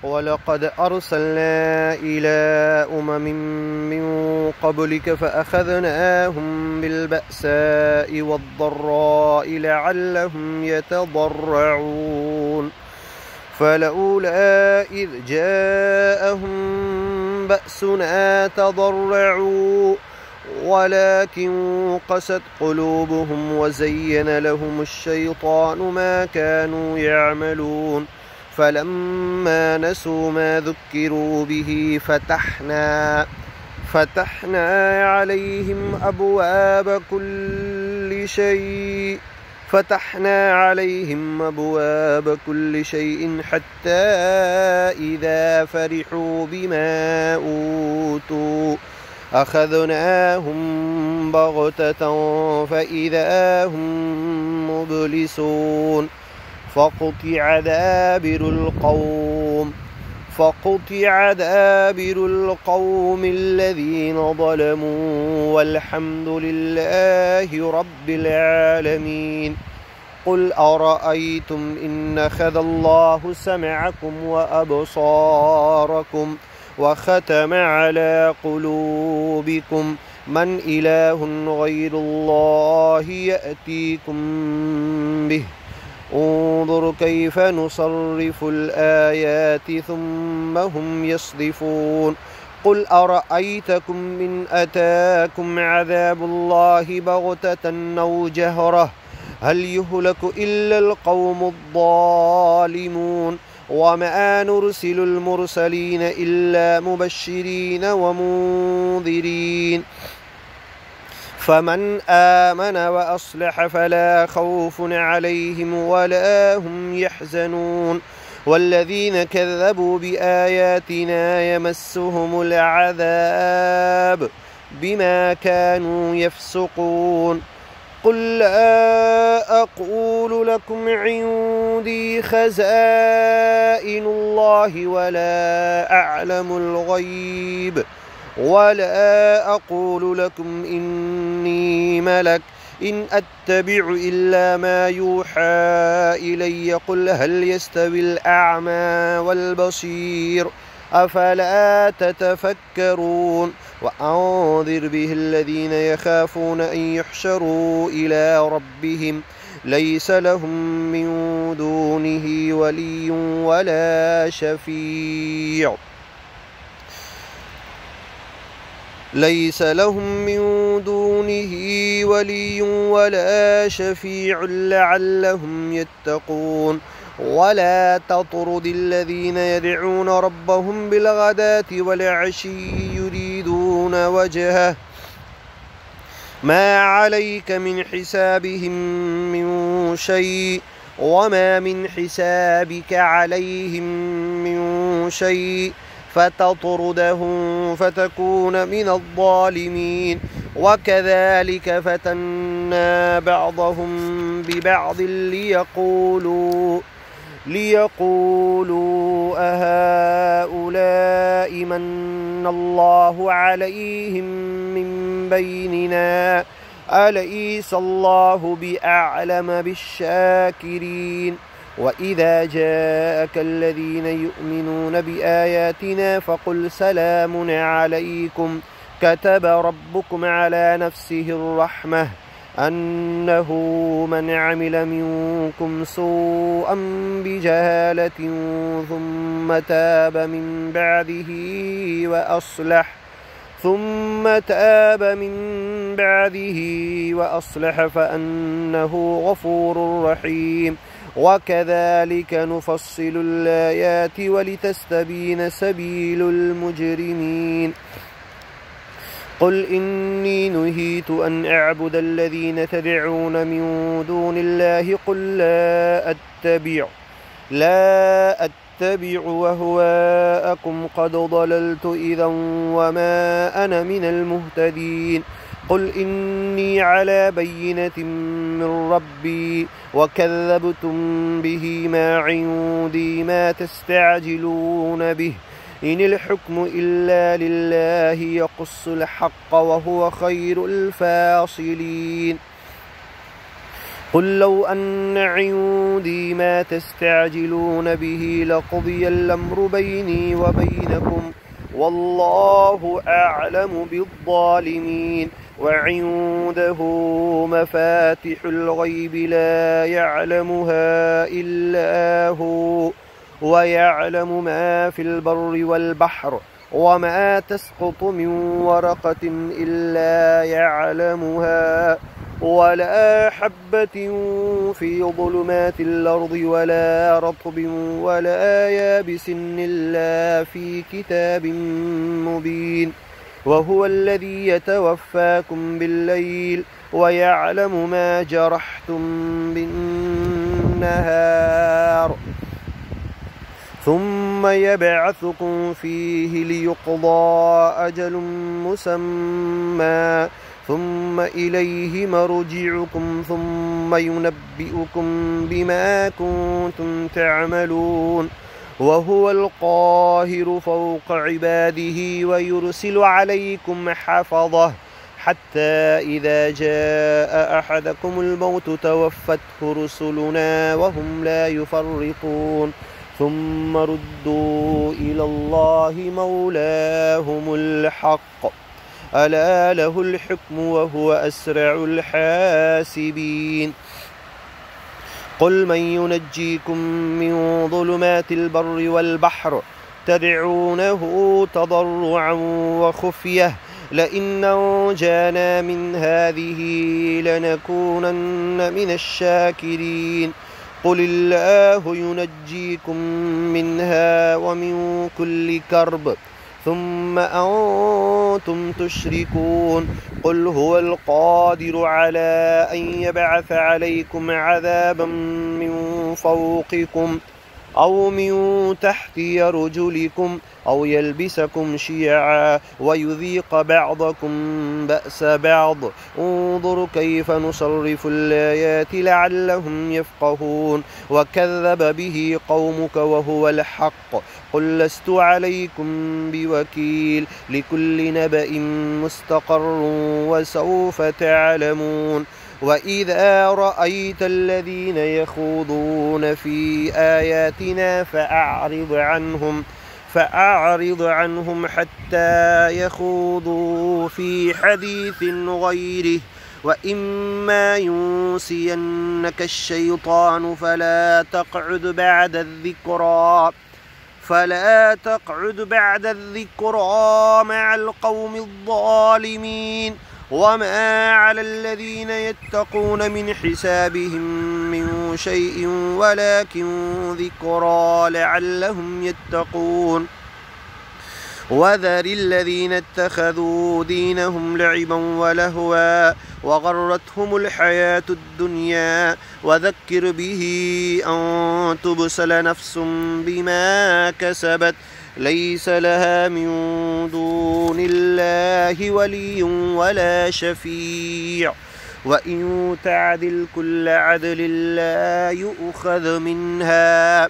ولقد أرسلنا إلى أمم من قبلك فأخذناهم بالبأساء والضراء لعلهم يتضرعون فلولا إذ جاءهم بأسنا تضرعوا ولكن قست قلوبهم وزين لهم الشيطان ما كانوا يعملون فلما نسوا ما ذكروا به فتحنا عليهم أبواب كل شيء حتى إذا فرحوا بما أوتوا أخذناهم بغتة فإذا هم مبلسون فقطع دابر القوم الذين ظلموا والحمد لله رب العالمين قل أرأيتم إن أخذ الله سمعكم وأبصاركم وختم على قلوبكم من إله غير الله يأتيكم به انظر كيف نصرف الآيات ثم هم يصدفون قل أرأيتكم إن أتاكم عذاب الله بغتة أو جهرة هل يهلك إلا القوم الظالمون وما نرسل المرسلين إلا مبشرين ومنذرين فمن آمن وأصلح فلا خوف عليهم ولا هم يحزنون والذين كذبوا بآياتنا يمسهم العذاب بما كانوا يفسقون قل لا أقول لكم عندي خزائن الله ولا أعلم الغيب ولا أقول لكم إني ملك إن أتبع إلا ما يوحى إلي قل هل يستوي الأعمى والبصير أفلا تتفكرون وأنذر به الذين يخافون أن يحشروا إلى ربهم ليس لهم من دونه ولي ولا شفيع لعلهم يتقون ولا تطرد الذين يدعون ربهم بالغداة والعشي يريدون وجهه ما عليك من حسابهم من شيء وما من حسابك عليهم من شيء فتطردهم فتكون من الظالمين وكذلك فتنا بعضهم ببعض ليقولوا أهؤلاء من الله عليهم من بيننا أليس الله بأعلم بالشاكرين وإذا جاءك الذين يؤمنون بآياتنا فقل سلام عليكم كتب ربكم على نفسه الرحمة أنه من عمل منكم سوءا بجهالة ثم تاب من بعده وأصلح فأنه غفور رحيم وكذلك نفصل الآيات ولتستبين سبيل المجرمين قل إني نهيت أن أعبد الذين تدعون من دون الله قل لا أتبع وهواءكم قد ضللت إذا وما أنا من المهتدين قل إني على بينة من ربي وكذبتم به ما عندي ما تستعجلون به إن الحكم إلا لله يقص الحق وهو خير الفاصلين قل لو أن عندي ما تستعجلون به لقضي الأمر بيني وبينكم والله أعلم بالظالمين وعنده مفاتح الغيب لا يعلمها إلا هو ويعلم ما في البر والبحر وما تسقط من ورقة إلا يعلمها ولا حبة في ظلمات الأرض ولا رطب ولا يابس إلا في كتاب مبين وهو الذي يتوفاكم بالليل ويعلم ما جرحتم بالنهار ثم يبعثكم فيه ليقضى أجل مسمى ثم إليه مرجعكم ثم ينبئكم بما كنتم تعملون وهو القاهر فوق عباده ويرسل عليكم حفظه حتى إذا جاء أحدكم الموت توفته رسلنا وهم لا يفرطون ثم ردوا إلى الله مولاهم الحق ألا له الحكم وهو أسرع الحاسبين قل من ينجيكم من ظلمات البر والبحر تدعونه تضرعا وخفية لئن أنجانا من هذه لنكونن من الشاكرين قل الله ينجيكم منها ومن كل كرب ثم أنتم تشركون قل هو القادر على أن يبعث عليكم عذابا من فوقكم أو من تحت أرجلكم أو يلبسكم شيعا ويذيق بعضكم بأس بعض انظر كيف نصرف الآيات لعلهم يفقهون وكذب به قومك وهو الحق قل لست عليكم بوكيل لكل نبأ مستقر وسوف تعلمون وإذا رأيت الذين يخوضون في آياتنا فأعرض عنهم حتى يخوضوا في حديث غيره وإما ينسينك الشيطان فلا تقعد بعد الذكرى مع القوم الظالمين وما على الذين يتقون من حسابهم من شيء ولكن ذكرى لعلهم يتقون وذر الذين اتخذوا دينهم لعبا ولهوا وغرتهم الحياة الدنيا وذكر به أن تبسل نفس بما كسبت ليس لها من دون الله ولي ولا شفيع وإن تعدل كل عدل لا يؤخذ منها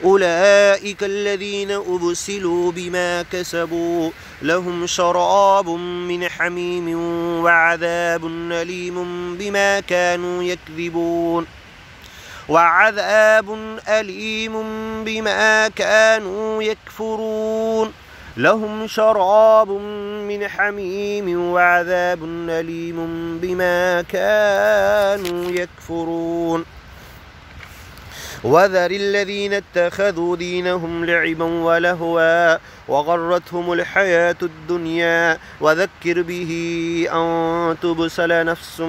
أولئك الذين أبسلوا بما كسبوا لهم شراب من حميم وعذاب أليم بما كانوا يكذبون يكفرون لهم شراب من حميم وعذاب أليم بما كانوا يكفرون وذر الذين اتخذوا دينهم لعبا ولهوا وغرتهم الحياة الدنيا وذكر به أن تبسل نفس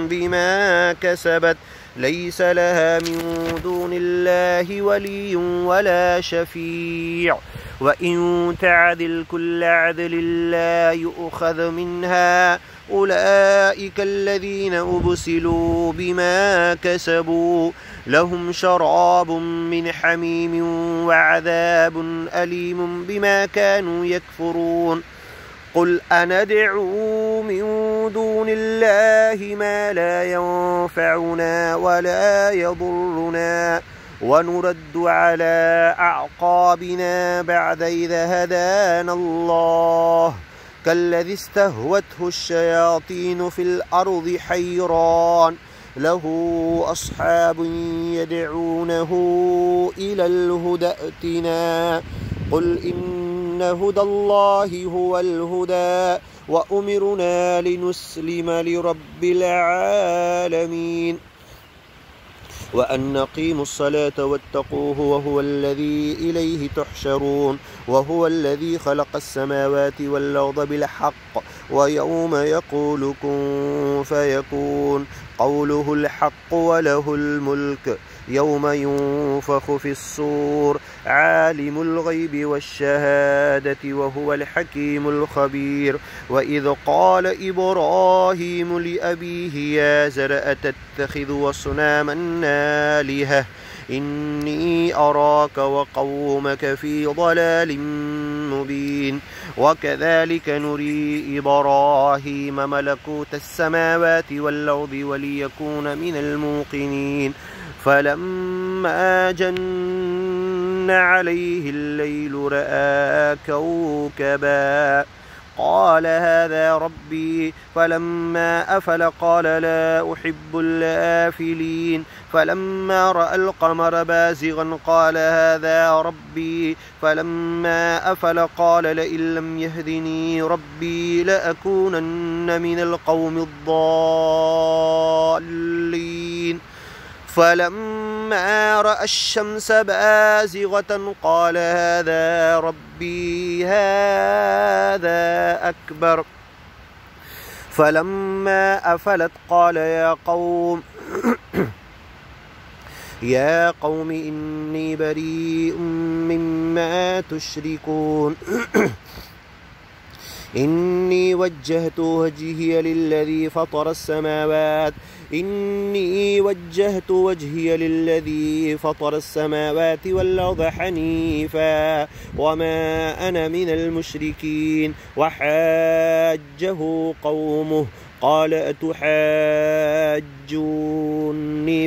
بما كسبت ليس لها من دون الله ولي ولا شفيع وإن تعدل كل عدل لا يؤخذ منها أولئك الذين أبسلوا بما كسبوا لهم شراب من حميم وعذاب أليم بما كانوا يكفرون قل أندعو من دون الله ما لا ينفعنا ولا يضرنا ونرد على أعقابنا بعد إذا هدانا الله كالذي استهوته الشياطين في الأرض حيران له أصحاب يدعونه إلى الهدى ائتنا قل إن هدى الله هو الهدى وأمرنا لنسلم لرب العالمين وأن أقيموا الصلاة واتقوه وهو الذي إليه تحشرون وهو الذي خلق السماوات والأرض بالحق ويوم يقول كن فيكون قوله الحق وله الملك يوم ينفخ في الصور عالم الغيب والشهادة وهو الحكيم الخبير وإذ قال إبراهيم لأبيه يا آزر أتتخذ أصناما آلهة إني أراك وقومك في ضلال مبين وكذلك نري إبراهيم ملكوت السماوات والأرض وليكون من الموقنين فلما جن عليه الليل رأى كوكبا قال هذا ربي فلما أفل قال لا أحب الآفلين فلما رأى القمر بازغا قال هذا ربي فلما أفل قال لئن لم يهدني ربي لأكونن من القوم الضالين فلما رأى الشمس بازغة قال هذا ربي هذا أكبر فلما أفلت قال يا قوم إني بريء مما تشركون إني وجهت وجهي للذي فطر السماوات والأرض حنيفا وما أنا من المشركين وحاجه قومه قال أتحاجوني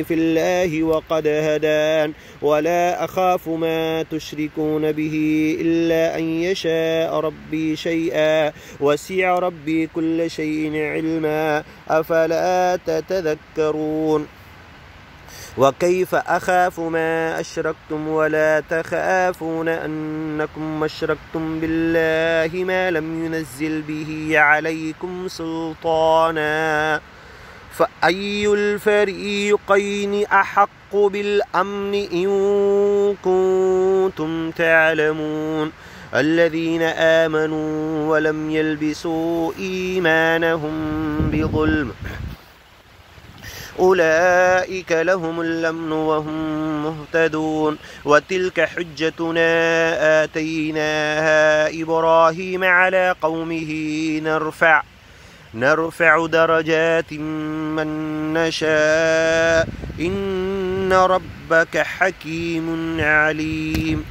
في الله وقد هدان ولا أخاف ما تشركون به إلا أن يشاء ربي شيئا وسع ربي كل شيء علما أفلا تتذكرون وكيف أخاف ما أشركتم ولا تخافون أنكم أشركتم بالله ما لم ينزل به عليكم سلطانا فأي الفريقين أحق بالأمن إن كنتم تعلمون الذين آمنوا ولم يلبسوا إيمانهم بظلم أولئك لهم الأمن وهم مهتدون وتلك حجتنا آتيناها إبراهيم على قومه نرفع درجات من نشاء إن ربك حكيم عليم